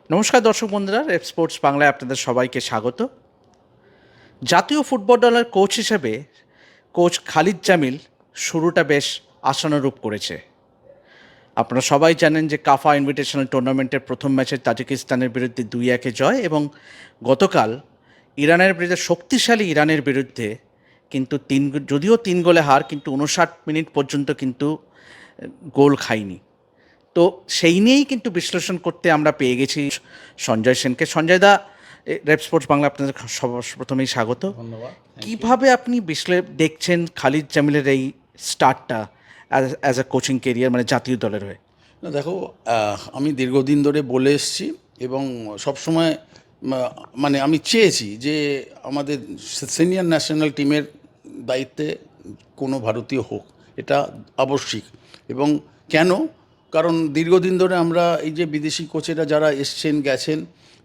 নমস্কার দর্শক বন্ধুরা, রেপ স্পোর্টস বাংলায় আপনাদের সবাইকে স্বাগত। জাতীয় ফুটবল দলের কোচ হিসেবে কোচ খালিদ জামিল শুরুটা বেশ আশানুরূপ করেছে। আপনারা সবাই জানেন যে কাফা ইনভিটেশনাল টুর্নামেন্টের প্রথম ম্যাচে তাজিকিস্তানের বিরুদ্ধে 2-1 জয়, এবং গতকাল ইরানের বিরুদ্ধে শক্তিশালী ইরানের বিরুদ্ধে কিন্তু যদিও 3 গোলে হার, কিন্তু 59 মিনিট পর্যন্ত কিন্তু গোল খায়নি। তো সেই নিয়েই কিন্তু বিশ্লেষণ করতে আমরা পেয়ে গেছি সঞ্জয় সেনকে। সঞ্জয় দা, রেপ স্পোর্টস বাংলা আপনাদের প্রথমেই স্বাগত। ধন্যবাদ। কিভাবে আপনি দেখছেন খালিদ জামিলের এই স্টার্টটা অ্যাজ এ কোচিং কেরিয়ার, মানে জাতীয় দলের হয়ে? না দেখো, আমি দীর্ঘদিন ধরে বলে এসেছি এবং সবসময় মানে আমি চেয়েছি যে আমাদের সিনিয়র ন্যাশনাল টিমের দায়িত্বে কোনো ভারতীয় হোক, এটা আবশ্যিক। এবং কেন? কারণ দীর্ঘদিন ধরে আমরা এই যে বিদেশি কোচেরা যারা এসছেন গেছেন,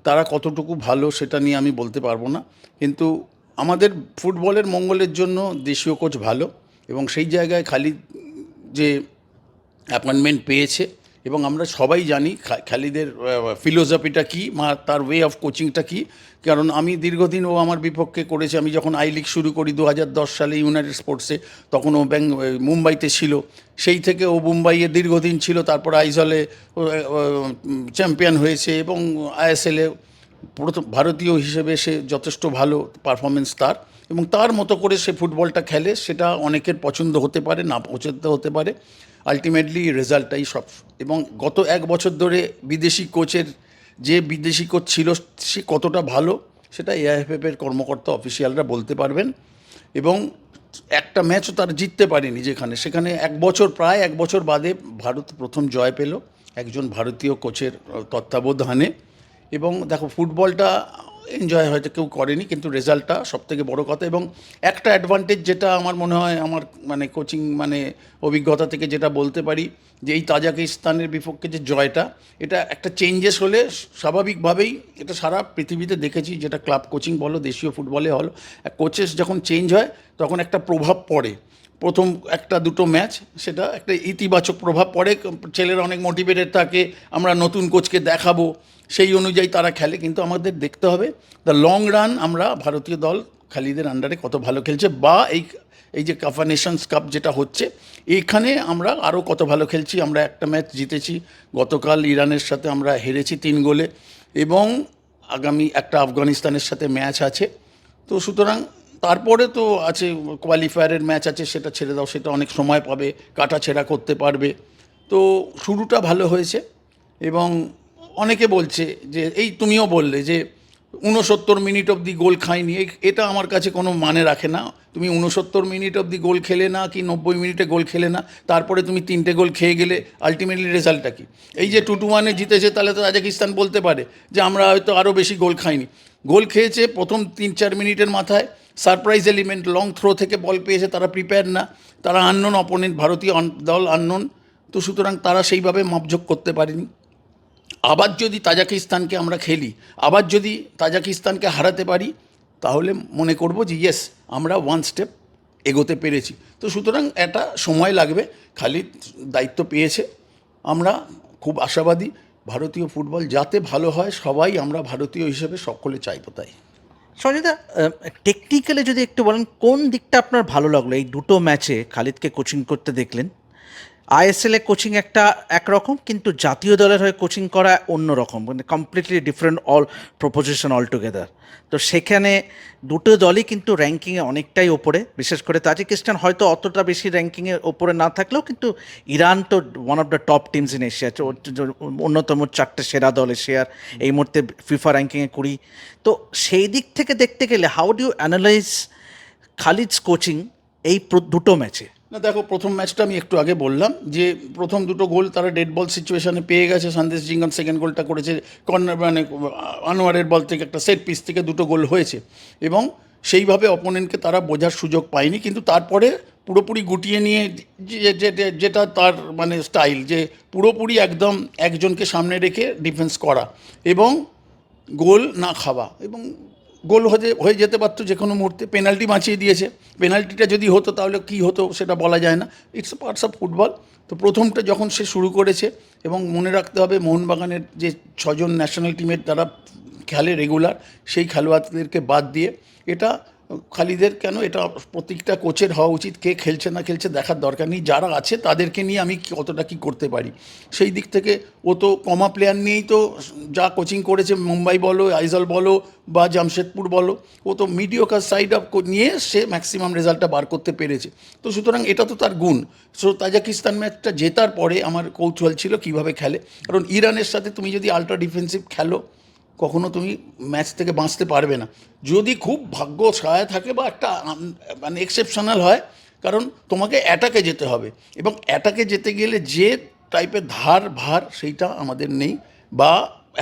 তারা কতটুকু ভালো সেটা নিয়ে আমি বলতে পারবো না, কিন্তু আমাদের ফুটবলের মঙ্গলের জন্য দেশীয় কোচ ভালো, এবং সেই জায়গায় খালিদ যে অ্যাপয়েন্টমেন্ট পেয়েছে, এবং আমরা সবাই জানি খালিদের ফিলোসফিটা কী, তার ওয়ে অফ কোচিংটা কী। কারণ আমি দীর্ঘদিন ও আমার বিপক্ষে করেছে। আমি যখন আই লিগ শুরু করি 2010 সালে ইউনাইটেড স্পোর্টসে, তখন ও মুম্বাইতে ছিল। সেই থেকে ও মুম্বাইয়ে দীর্ঘদিন ছিল, তারপর আইজলে চ্যাম্পিয়ন হয়েছে, এবং আইএসএলে প্রথম ভারতীয় হিসেবে সে যথেষ্ট ভালো পারফরমেন্স তার, এবং তার মতো করে সে ফুটবলটা খেলে। সেটা অনেকের পছন্দ হতে পারে, না পছন্দ হতে পারে, আলটিমেটলি রেজাল্টটাই সব। এবং গত 1 বছর ধরে বিদেশি কোচের যে বিদেশি কোচ ছিল সে কতটা ভালো, সেটা এআইএফএফের কর্মকর্তা অফিসিয়ালরা বলতে পারবেন। এবং একটা ম্যাচও তার জিততে পারেনি, সেখানে প্রায় 1 বছর বাদে ভারত প্রথম জয় পেল একজন ভারতীয় কোচের তত্ত্বাবধানে। এবং দেখো, ফুটবলটা এনজয় হয়তো কেউ করেনি, কিন্তু রেজাল্টটা সবথেকে বড় কথা। এবং একটা অ্যাডভান্টেজ যেটা আমার মনে হয়, আমার মানে কোচিং মানে অভিজ্ঞতা থেকে যেটা বলতে পারি, যে এই তাজিকিস্তানের বিপক্ষে যে জয়টা, এটা একটা চেঞ্জেস হলে স্বাভাবিকভাবেই, এটা সারা পৃথিবীতে দেখেছি, যেটা ক্লাব কোচিং বলো, দেশীয় ফুটবলে হলো, কোচেস যখন চেঞ্জ হয় তখন একটা প্রভাব পড়ে। প্রথম 1-2 ম্যাচ সেটা একটা ইতিবাচক প্রভাব পড়ে, ছেলেরা অনেক মোটিভেটেড থাকে, আমরা নতুন কোচকে দেখাবো, সেই অনুযায়ী তারা খেলে। কিন্তু আমাদের দেখতে হবে দ্য লং রান, আমরা ভারতীয় দল খালিদের আন্ডারে কত ভালো খেলছে, বা এই যে কাফা নেশনস কাপ যেটা হচ্ছে, এইখানে আমরা আরও কত ভালো খেলছি। আমরা একটা ম্যাচ জিতেছি, গতকাল ইরানের সাথে আমরা হেরেছি 3 গোলে, এবং আগামী একটা আফগানিস্তানের সাথে ম্যাচ আছে। তো সুতরাং তারপরে তো আছে কোয়ালিফায়ারের ম্যাচ আছে, সেটা ছেড়ে দাও, সেটা অনেক সময় পাবে, কাটাছেঁড়া করতে পারবে। তো শুরুটা ভালো হয়েছে। এবং অনেকে বলছে যে, এই তুমিও বললে যে 69 মিনিট অবধি গোল খায়নি, এটা আমার কাছে কোনো মানে রাখে না। তুমি 69 মিনিট অবধি গোল খেলে না, কি 90 মিনিটে গোল খেলে না, তারপরে তুমি 3টে গোল খেয়ে গেলে, আলটিমেটলি রেজাল্টটা কি? এই যে 2-1 জিতেছে, তাহলে তো তাজিকিস্তান বলতে পারে যে আমরা হয়তো আরও বেশি গোল খাইনি। গোল খেয়েছে প্রথম 3-4 মিনিটের মাথায়, সারপ্রাইজ এলিমেন্ট, লং থ্রো থেকে বল পেয়েছে, তারা প্রিপেয়ার না, তারা আননোন অপোনেন্ট, ভারতীয় দল আননোন। তো সুতরাং তারা সেইভাবে মাপঝোঁক করতে পারেনি। আবার যদি তাজিকিস্তানকে আমরা খেলি, আবার যদি তাজিকিস্তানকে হারাতে পারি, তাহলে মনে করব যে ইয়েস, আমরা 1 স্টেপ এগোতে পেরেছি। তো সুতরাং এটা সময় লাগবে, খালিদ দায়িত্ব পেয়েছে। আমরা খুব আশাবাদী, ভারতীয় ফুটবল যাতে ভালো হয়, সবাই আমরা ভারতীয় হিসেবে সকলে চাইব তাই। সঞ্জয় দা, টেকনিক্যালি যদি একটু বলেন, কোন দিকটা আপনার ভালো লাগলো এই দুটো ম্যাচে খালিদকে কোচিং করতে দেখলেন? আইএসএলে কোচিং একরকম, কিন্তু জাতীয় দলের হয়ে কোচিং করা অন্য রকম, মানে completely different proposition all together. তো সেখানে দুটো দলই কিন্তু র্যাঙ্কিংয়ে অনেকটাই ওপরে, বিশেষ করে তাজিকিস্তান হয়তো অতটা বেশি র্যাঙ্কিংয়ের ওপরে না থাকলেও, কিন্তু ইরান তো one of the top teams in Asia, অন্যতম 4টে সেরা দল এশিয়ার, এই মুহূর্তে ফিফা র্যাঙ্কিংয়ে 20। তো সেই দিক থেকে দেখতে গেলে how do you analyze Khalid's coaching এই দুটো ম্যাচে? না দেখো, প্রথম ম্যাচটা আমি একটু আগে বললাম যে প্রথম 2টো গোল তারা ডেড বল সিচুয়েশনে পেয়ে গেছে। সন্দেশ জিঙ্গন সেকেন্ড গোলটা করেছে কর্নার, মানে আনোয়ারের বল থেকে, একটা সেট পিস থেকে 2টো গোল হয়েছে, এবং সেইভাবে অপোনেন্টকে তারা বোঝার সুযোগ পায়নি। কিন্তু তারপরে পুরোপুরি গুটিয়ে নিয়ে, যেটা তার মানে স্টাইল, যে পুরোপুরি একদম একজনকে সামনে রেখে ডিফেন্স করা এবং গোল না খাওয়া, এবং গোল হয়ে যেতে পারতো যে কোনো মুহূর্তে, পেনাল্টি বাঁচিয়ে দিয়েছে। পেনাল্টিটা যদি হতো তাহলে কী হতো সেটা বলা যায় না, it's a parts of football. তো প্রথমটা যখন সে শুরু করেছে, এবং মনে রাখতে হবে মোহনবাগানের যে 6জন ন্যাশনাল টিমের তারা খেলে রেগুলার, সেই খেলোয়াড়দেরকে বাদ দিয়ে, এটা খালিদের কেন, এটা প্রত্যেকটা কোচের হওয়া উচিত। কে খেলছে না খেলছে দেখার দরকার নেই, যারা আছে তাদেরকে নিয়ে আমি কতটা কী করতে পারি। সেই দিক থেকে ও তো কমা প্লেয়ার নিয়েই তো যা কোচিং করেছে, মুম্বাই বলো, আইজল বলো বা জামশেদপুর বলো, ও তো মিডিওকার সাইড আপ নিয়ে সে ম্যাক্সিমাম রেজাল্টটা বার করতে পেরেছে। তো সুতরাং এটা তো তার গুণ। সো তাজিকিস্তান ম্যাচটা জেতার পরে আমার কৌতূহল ছিল কীভাবে খেলে, কারণ ইরানের সাথে তুমি যদি আল্ট্রা ডিফেন্সিভ খেলো, কখনো তুমি ম্যাচ থেকে বাঁচতে পারবে না। যদি খুব ভাগ্য সহায় থাকে বা একটা মানে এক্সেপশনাল হয়, কারণ তোমাকে অ্যাটাকে যেতে হবে, এবং অ্যাটাকে যেতে গেলে যে টাইপের ধার ভার সেইটা আমাদের নেই, বা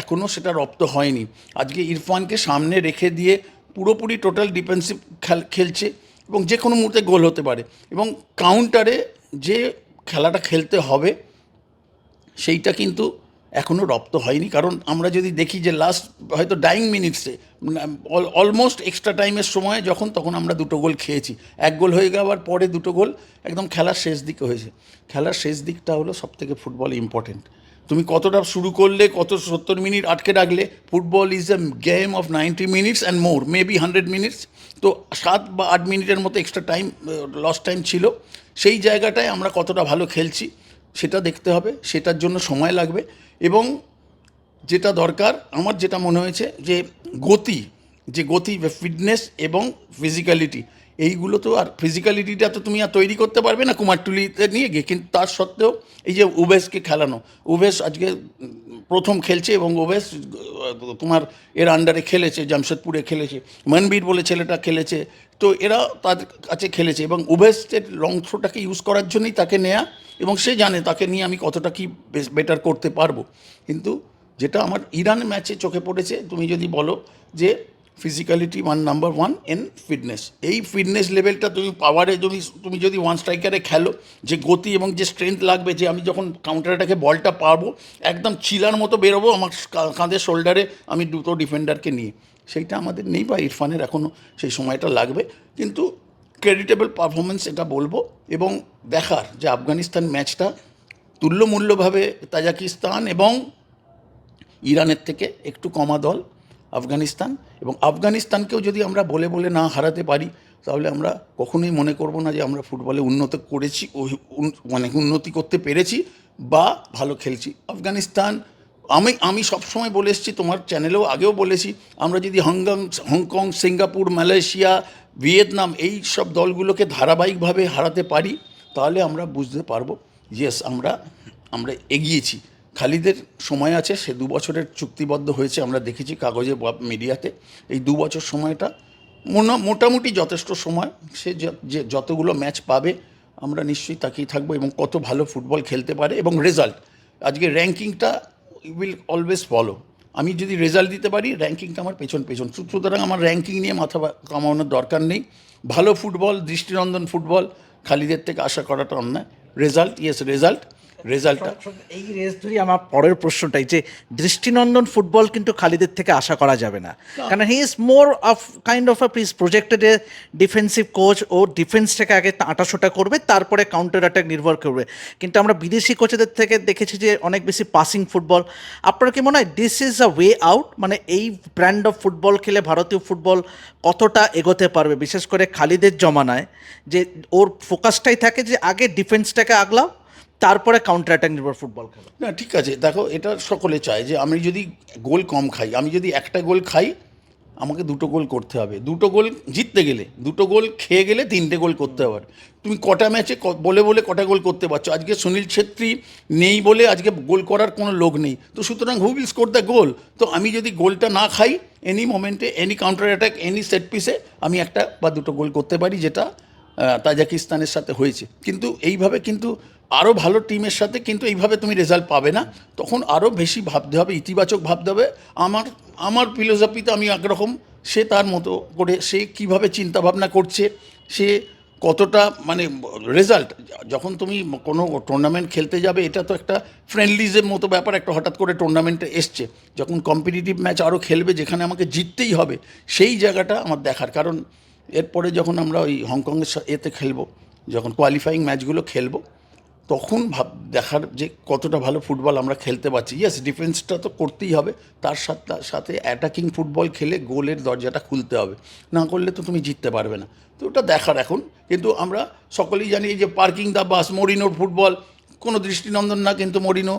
এখনও সেটা রপ্ত হয়নি। আজকে ইরফানকে সামনে রেখে দিয়ে পুরোপুরি টোটাল ডিফেন্সিভ খেলছে, এবং যে কোনো মুহূর্তে গোল হতে পারে, এবং কাউন্টারে যে খেলাটা খেলতে হবে সেইটা কিন্তু এখনও রপ্ত হয়নি। কারণ আমরা যদি দেখি যে লাস্ট হয়তো ডাইং মিনিটসে, অলমোস্ট এক্সট্রা টাইমের সময় তখন আমরা 2টো গোল খেয়েছি। 1 গোল হয়ে যাওয়ার পরে 2টো গোল একদম খেলার শেষ দিকে হয়েছে। খেলার শেষ দিকটা হলো সবথেকে ফুটবলে ইম্পর্টেন্ট। তুমি কতটা শুরু করলে, কত 70 মিনিট আটকে রাখলে। Football is a game of 90 minutes and more, maybe 100 minutes. তো 7 বা 8 মিনিটের মতো এক্সট্রা টাইম, লস টাইম ছিল। সেই জায়গাটায় আমরা কতটা ভালো খেলছি সেটা দেখতে হবে, সেটার জন্য সময় লাগবে। এবং যেটা দরকার, আমার যেটা মনে হয়েছে যে গতি, ফিটনেস এবং ফিজিক্যালিটি, এইগুলো তো, আর ফিজিক্যালিটিটা তো তুমি আর তৈরি করতে পারবে না কুমারটুলিতে নিয়ে গিয়ে। কিন্তু তার সত্ত্বেও এই যে উবেশকে খেলানো, উবেশ আজকে প্রথম খেলছে, এবং উবেশ তোমার এর আন্ডারে খেলেছে, জামশেদপুরে খেলেছে, মনবীর বলে ছেলেটা খেলেছে। তো এরা তাদের কাছে খেলেছে, এবং উবেশের লং থ্রোটাকে ইউজ করার জন্যই তাকে নেয়া, এবং সে জানে তাকে নিয়ে আমি কতটা কি বেটার করতে পারবো। কিন্তু যেটা আমার ইরান ম্যাচে চোখে পড়েছে, তুমি যদি বলো যে ফিজিক্যালিটি নাম্বার 1 এন ফিটনেস, এই ফিটনেস লেভেলটা তুমি পাওয়ারে তুমি যদি ওয়ান স্ট্রাইকারে খেলো, যে গতি এবং যে স্ট্রেংথ লাগবে, যে আমি যখন কাউন্টার অ্যাটাকে বলটা পাবো একদম চিলার মতো বেরোবো আমার কাঁধে শোল্ডারে, আমি 2টো ডিফেন্ডারকে নিয়ে, সেইটা আমাদের নেই, বা ইরফানের এখনও সেই সময়টা লাগবে। কিন্তু ক্রেডিটেবল পারফরমেন্স এটা বলবো। এবং দেখার যে আফগানিস্তান ম্যাচটা তুল্যমূল্যভাবে তাজিকিস্তান এবং ইরানের থেকে একটু কমা দল আফগানিস্তান, এবং আফগানিস্তানকেও যদি আমরা বলে বলে না হারাতে পারি, তাহলে আমরা কখনোই মনে করব না যে আমরা ফুটবলে উন্নতি করতে পেরেছি বা ভালো খেলছি। আফগানিস্তান, আমি সবসময় বলে এসেছি, তোমার চ্যানেলেও আগেও বলেছি, আমরা যদি হংকং, সিঙ্গাপুর, মালয়েশিয়া, ভিয়েতনাম এই সব দলগুলোকে ধারাবাহিকভাবে হারাতে পারি, তাহলে আমরা বুঝতে পারবো ইয়েস আমরা এগিয়েছি। খালিদের সময় আছে, সে 2 বছরের চুক্তিবদ্ধ হয়েছে, আমরা দেখেছি কাগজে বা মিডিয়াতে। এই 2 বছর সময়টা মোটামুটি যথেষ্ট সময়। সে যে যতগুলো ম্যাচ পাবে আমরা নিশ্চয়ই তাকিয়ে থাকবো, এবং কত ভালো ফুটবল খেলতে পারে, এবং রেজাল্ট। আজকে র্যাঙ্কিংটা উইল অলওয়েজ ফলো। আমি যদি রেজাল্ট দিতে পারি, র্যাঙ্কিংটা আমার পেছন। সুতরাং আমার র্যাঙ্কিং নিয়ে মাথা কামানোর দরকার নেই। ভালো ফুটবল, দৃষ্টিনন্দন ফুটবল খালিদের থেকে আশা করাটা অন্যায়। রেজাল্ট, ইয়েস রেজাল্টটা। এই রেস ধরি আমার পরের প্রশ্নটাই, যে দৃষ্টিনন্দন ফুটবল কিন্তু খালিদের থেকে আশা করা যাবে না, কারণ he is more of kind of projected a defensive coach. ও ডিফেন্সটাকে আগে আটাশোটা করবে, তারপরে কাউন্টার অ্যাটাক নির্ভর করবে। কিন্তু আমরা বিদেশি কোচেদের থেকে দেখেছি যে অনেক বেশি পাসিং ফুটবল। আপনার কি মনে হয় this is a way out? মানে এই ব্র্যান্ড অফ ফুটবল খেলে ভারতীয় ফুটবল কতটা এগোতে পারবে, বিশেষ করে খালিদের জমানায়, যে ওর ফোকাসটাই থাকে যে আগে ডিফেন্সটাকে আগলাও, তারপরে কাউন্টার অ্যাটাক নির্ভর ফুটবল খেলা? না, ঠিক আছে, দেখো, এটা সকলে চায় যে আমি যদি গোল কম খাই, আমি যদি একটা গোল খাই, আমাকে 2টো গোল করতে হবে। 2টো গোল জিততে গেলে, 2টো গোল খেয়ে গেলে 3টে গোল করতে হবে। তুমি কটা ম্যাচে বলে কটা গোল করতে পারছো? আজকে সুনীল ছেত্রী নেই বলে আজকে গোল করার কোনো লোক নেই, তো সুতরাং হু উইল স্কোর দ্য গোল? তো আমি যদি গোলটা না খাই, এনি মোমেন্টে, any counter attack, any set পিসে আমি একটা বা 2টো গোল করতে পারি, যেটা তাজিকিস্তানের সাথে হয়েছে। কিন্তু এইভাবে কিন্তু আরও ভালো টিমের সাথে কিন্তু এইভাবে তুমি রেজাল্ট পাবে না। তখন আরও বেশি ভাবতে হবে, ইতিবাচক ভাবতে হবে। আমার ফিলোসফিতে আমি একরকম, সে তার মতো করে, সে কীভাবে চিন্তাভাবনা করছে, সে কতটা মানে রেজাল্ট, যখন তুমি কোনো টুর্নামেন্ট খেলতে যাবে, এটা তো একটা ফ্রেন্ডলিজের মতো ব্যাপার, একটা হঠাৎ করে টুর্নামেন্টে এসছে, যখন কম্পিটিটিভ ম্যাচ আরও খেলবে যেখানে আমাকে জিততেই হবে, সেই জায়গাটা আমার দেখার। কারণ এরপরে যখন আমরা ওই হংকংয়ের এতে খেলবো, যখন কোয়ালিফাইং ম্যাচগুলো খেলবো, তখন দেখার যে কতটা ভালো ফুটবল আমরা খেলতে পারছি। ইয়েস, ডিফেন্সটা তো করতেই হবে, তার সাথে সাথে অ্যাটাকিং ফুটবল খেলে গোলের দরজাটা খুলতে হবে, না করলে তো তুমি জিততে পারবে না। তো ওটা দেখার এখন। কিন্তু আমরা সকলেই জানি যে পার্কিং দ্য বাস, মরিনোর ফুটবল কোনো দৃষ্টিনন্দন না, কিন্তু মরিনো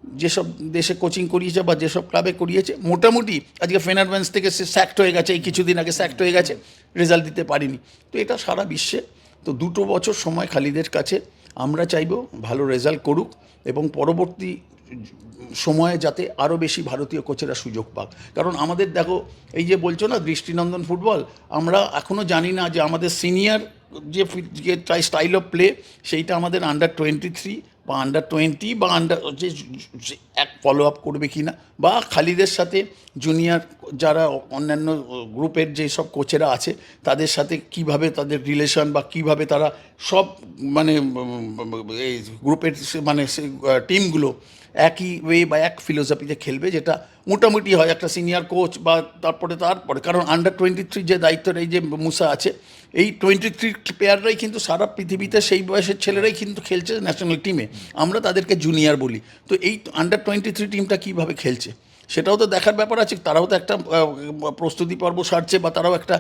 যেসব দেশে কোচিং করিয়েছে বা যেসব ক্লাবে করিয়েছে, মোটামুটি আজকে ফেনারব্যান্স থেকে সে স্যাক্ট হয়ে গেছে, এই কিছুদিন আগে স্যাক্ট হয়ে গেছে, রেজাল্ট দিতে পারিনি। তো এটা সারা বিশ্বে। তো 2 বছর সময় খালিদের কাছে, আমরা চাইব ভালো রেজাল্ট করুক এবং পরবর্তী সময়ে যাতে আরও বেশি ভারতীয় কোচেরা সুযোগ পাক। কারণ আমাদের দেখো, এই যে বলছো না দৃষ্টিনন্দন ফুটবল, আমরা এখনও জানি না যে আমাদের সিনিয়র যে স্টাইল অফ প্লে, সেইটা আমাদের আন্ডার-23 বা আন্ডার-20 বা যে এক ফলো আপ করবে কি না, বা খালিদের সাথে জুনিয়র যারা অন্যান্য গ্রুপের যেসব কোচেরা আছে তাদের সাথে কিভাবে তাদের রিলেশন, বা কিভাবে তারা সব মানে এই গ্রুপের মানে টিমগুলো একই ওয়ে বা এক ফিলোসফিতে খেলবে, যেটা মোটামুটি হয় একটা সিনিয়র কোচ বা তারপরে কারণ আন্ডার-23 যে দায়িত্বের এই যে মুসা আছে, এই 23 প্লেয়াররাই কিন্তু সারা পৃথিবীতে সেই বয়সের ছেলেরাই কিন্তু খেলছে ন্যাশনাল টিমে, আমরা তাদেরকে জুনিয়র বলি। তো এই আন্ডার-23 টিমটা কীভাবে খেলছে সেটাও তো দেখার ব্যাপার আছে, তারাও তো একটা প্রস্তুতি পর্ব সারছে বা তারাও একটা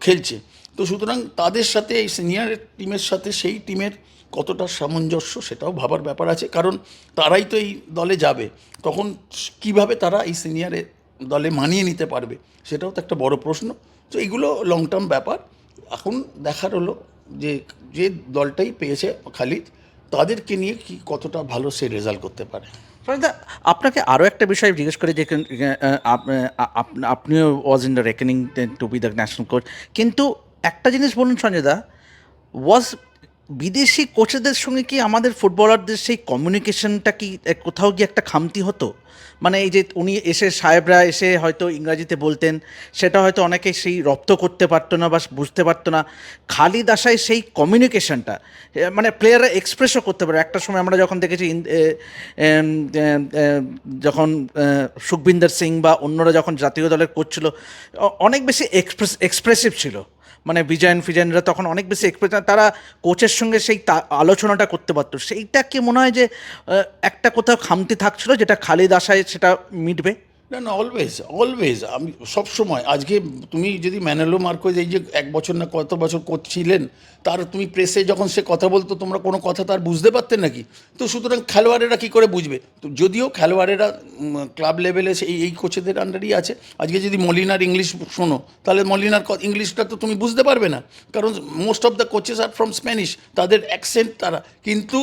খেলছে। তো সুতরাং তাদের সাথে এই সিনিয়র টিমের সাথে সেই টিমের কতটা সামঞ্জস্য সেটাও ভাবার ব্যাপার আছে, কারণ তারাই তো এই দলে যাবে, তখন কিভাবে তারা এই সিনিয়রের দলে মানিয়ে নিতে পারবে সেটাও তো একটা বড় প্রশ্ন। তো এইগুলো লং টার্ম ব্যাপার। এখন দেখার হলো যে যে দলটাই পেয়েছে খালিদ, তাদেরকে নিয়ে কি কতটা ভালো সে রেজাল্ট করতে পারে। সঞ্জয়দা, আপনাকে আরও একটা বিষয় জিজ্ঞেস করি যে আপনিও was in the reckoning to be the national coach, কিন্তু একটা জিনিস বলুন সঞ্জয়দা, ওয়াজ বিদেশি কোচেদের সঙ্গে কি আমাদের ফুটবলারদের সেই কমিউনিকেশনটা কি কোথাও গিয়ে একটা খামতি হতো? মানে এই যে উনি এসে সাহেবরা এসে হয়তো ইংরাজিতে বলতেন, সেটা হয়তো অনেকে সেই রপ্ত করতে পারতো না বা বুঝতে পারতো না। খালিদ আসায় সেই কমিউনিকেশনটা মানে প্লেয়াররা এক্সপ্রেসও করতে পারে। একটা সময় আমরা যখন দেখেছি যখন সুখবিন্দর সিং বা অন্যরা যখন জাতীয় দলের কোচ ছিল, অনেক বেশি এক্সপ্রেসিভ ছিল, মানে ফিজানরা তখন অনেক বেশি এক্সপ্রেস, তারা কোচের সঙ্গে সেই আলোচনাটা করতে পারতো। সেইটা কি মনে হয় যে একটা কোথাও খামতি থাকছিল, যেটা খালিদ আসায় সেটা মিটবে? না না, অলওয়েজ অলওয়েজ, আমি সব সময়, আজকে তুমি যদি ম্যানেলো মার্কোজ এই যে 1 বছর না কত বছর কোচ ছিলেন, তার তুমি প্রেসে যখন সে কথা বলতো, তোমরা কোনো কথা তার বুঝতে পারতেন নাকি? তো সুতরাং খেলোয়াড়েরা কী করে বুঝবে? তো যদিও খেলোয়াড়েরা ক্লাব লেভেলে এই কোচেদের আন্ডারই আছে, আজকে যদি মলিনার ইংলিশ শোনো, তাহলে মলিনার ইংলিশটা তো তুমি বুঝতে পারবে না, কারণ most of the coaches are from Spanish, তাদের অ্যাকসেন্ট তারা, কিন্তু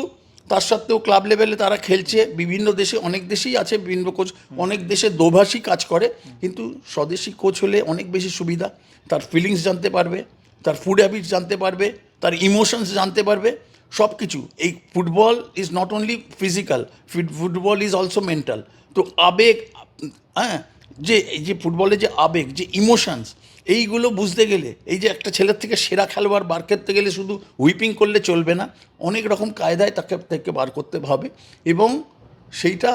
তার সত্ত্বেও ক্লাব লেভেলে তারা খেলছে। বিভিন্ন দেশে, অনেক দেশেই আছে বিভিন্ন কোচ, অনেক দেশে দোভাষী কাজ করে, কিন্তু স্বদেশি কোচ হলে অনেক বেশি সুবিধা। তার ফিলিংস জানতে পারবে, তার ফুড হ্যাবিটস জানতে পারবে, তার ইমোশনস জানতে পারবে, সব কিছু। এই football is not only physical, football is also mental. তো আবেগ, হ্যাঁ, যে এই যে ফুটবলে যে আবেগ, যে ইমোশনস, এইগুলো বুঝতে গেলে, এই যে একটা ছেলের থেকে সেরা খেলোয়াড় বার করতে গেলে শুধু হুইপিং করলে চলবে না, অনেক রকম কায়দায় তাকে থেকে বার করতে হবে, এবং সেইটা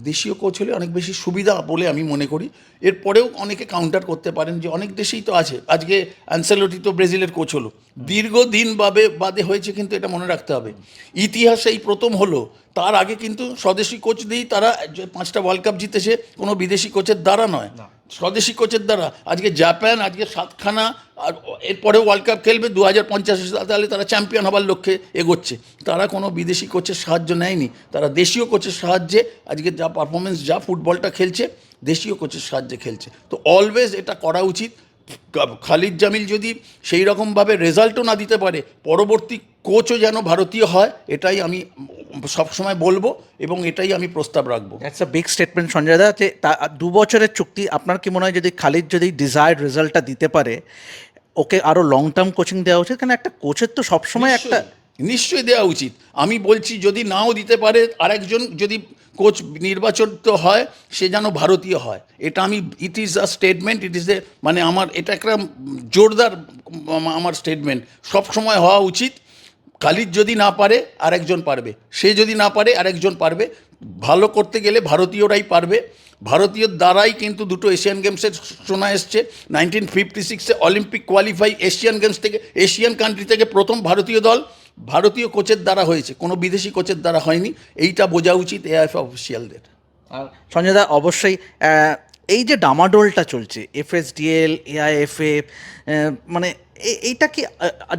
দেশীয় কোচ হলে অনেক বেশি সুবিধা বলে আমি মনে করি। এরপরেও অনেকে কাউন্টার করতে পারেন যে অনেক দেশেই তো আছে, আজকে অ্যানসেলোটি তো ব্রাজিলের কোচ হলো, দীর্ঘদিন বাদে হয়েছে, কিন্তু এটা মনে রাখতে হবে, ইতিহাসে এই প্রথম হলো। তার আগে কিন্তু স্বদেশি কোচ দিয়েই তারা 5টা ওয়ার্ল্ড কাপ জিতেছে, কোনো বিদেশি কোচের দ্বারা নয়, স্বদেশি কোচের দ্বারা। আজকে জাপান আজকে 7খানা, আর এরপরে ওয়ার্ল্ড কাপ খেলবে 2050, তাহলে তারা চ্যাম্পিয়ন হবার লক্ষ্যে এগোচ্ছে। তারা কোনো বিদেশি কোচের সাহায্য নেয়নি, তারা দেশীয় কোচের সাহায্যে আজকে যা পারফরমেন্স, যা ফুটবলটা খেলছে, দেশীয় কোচের সাহায্যে খেলছে। তো অলওয়েজ এটা করা উচিত। খালিদ জামিল যদি সেই রকমভাবে রেজাল্টও না দিতে পারে, পরবর্তী কোচও যেন ভারতীয় হয়, এটাই আমি সবসময় বলবো এবং এটাই আমি প্রস্তাব রাখবো। That's a big statement Sanjay দা, যে 2 বছরের চুক্তি। আপনার কি মনে হয় যদি খালিদ যদি ডিজায়ার্ড রেজাল্টটা দিতে পারে, ওকে আরও লং টার্ম কোচিং দেওয়া উচিত? কারণ একটা কোচের তো সবসময় একটা নিশ্চয়ই দেওয়া উচিত। আমি বলছি যদি নাও দিতে পারে, আরেকজন যদি কোচ নির্বাচিত হয় সে যেন ভারতীয় হয়। এটা আমি, it is a statement, it is a, মানে আমার এটা একটা জোরদার আমার স্টেটমেন্ট, সব সময় হওয়া উচিত। খালিদ যদি না পারে আরেকজন পারবে, সে যদি না পারে আরেকজন পারবে। ভালো করতে গেলে ভারতীয়রাই পারবে। ভারতীয় দ্বারাই কিন্তু দুটো এশিয়ান গেমসের শোনা এসছে। 1956-এ অলিম্পিক কোয়ালিফাই এশিয়ান গেমস থেকে, এশিয়ান কান্ট্রি থেকে প্রথম ভারতীয় দল ভারতীয় কোচের দ্বারা হয়েছে, কোনো বিদেশি কোচের দ্বারা হয়নি। এইটা বোঝা উচিত এআইএফ অফিসিয়ালদের। আর সঞ্জয় দা, অবশ্যই এই যে ডামাডোলটা চলছে এফএসডিএল, এআইএফএ, মানে এইটা কি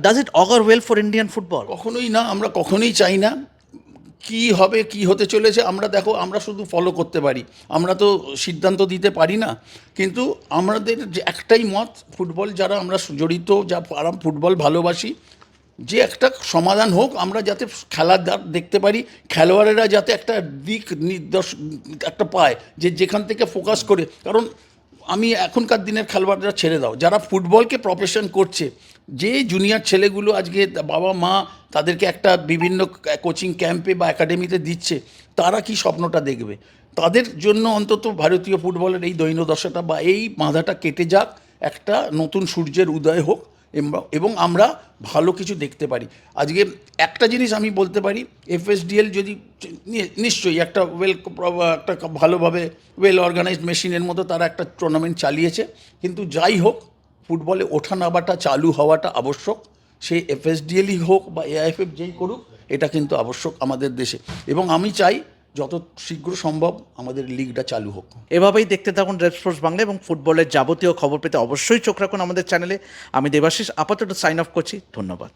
does it augur well for Indian football? কখনোই না, আমরা কখনোই চাই না। কি হবে, কি হতে চলেছে আমরা দেখো, আমরা শুধু ফলো করতে পারি, আমরা তো সিদ্ধান্ত দিতে পারি না। কিন্তু আমাদের যে একটাই মত, ফুটবল যারা আমরা জড়িত, যা ফুটবল ভালোবাসি, যে একটা সমাধান হোক, আমরা যাতে খেলা দেখতে পারি, খেলোয়াড়েরা যাতে একটা দিক নির্দেশ একটা পায়, যে যেখান থেকে ফোকাস করে। কারণ আমি এখনকার দিনের খেলোয়াড়রা ছেড়ে দাও, যারা ফুটবলকে প্রফেশন করছে, যে জুনিয়র ছেলেগুলো আজকে বাবা মা তাদেরকে একটা বিভিন্ন কোচিং ক্যাম্পে বা একাডেমিতে দিচ্ছে, তারা কি স্বপ্নটা দেখবে? তাদের জন্য অন্তত ভারতীয় ফুটবলের এই দৈন্যদশাটা বা এই বাধাটা কেটে যাক, একটা নতুন সূর্যের উদয় হোক, এবং আমরা ভালো কিছু দেখতে পারি। আজকে একটা জিনিস আমি বলতে পারি, এফএসডিএল যদি নিশ্চয়ই একটা একটা ভালোভাবে ওয়েল অর্গানাইজড মেশিনের মতো তারা একটা টুর্নামেন্ট চালিয়েছে, কিন্তু যাই হোক, ফুটবলে ওঠা নামাটা চালু হওয়াটা আবশ্যক। সেই এফএসডিএলই হোক বা এআইএফএফ যেই করুক, এটা কিন্তু আবশ্যক আমাদের দেশে। এবং আমি চাই যত শীঘ্র সম্ভব আমাদের লিগটা চালু হোক। এভাবেই দেখতে থাকুন রেড স্পোর্টস বাংলা, এবং ফুটবলের যাবতীয় খবর পেতে অবশ্যই চোখ রাখুন আমাদের চ্যানেলে। আমি দেবাশিস আপাতত সাইন অফ করছি, ধন্যবাদ।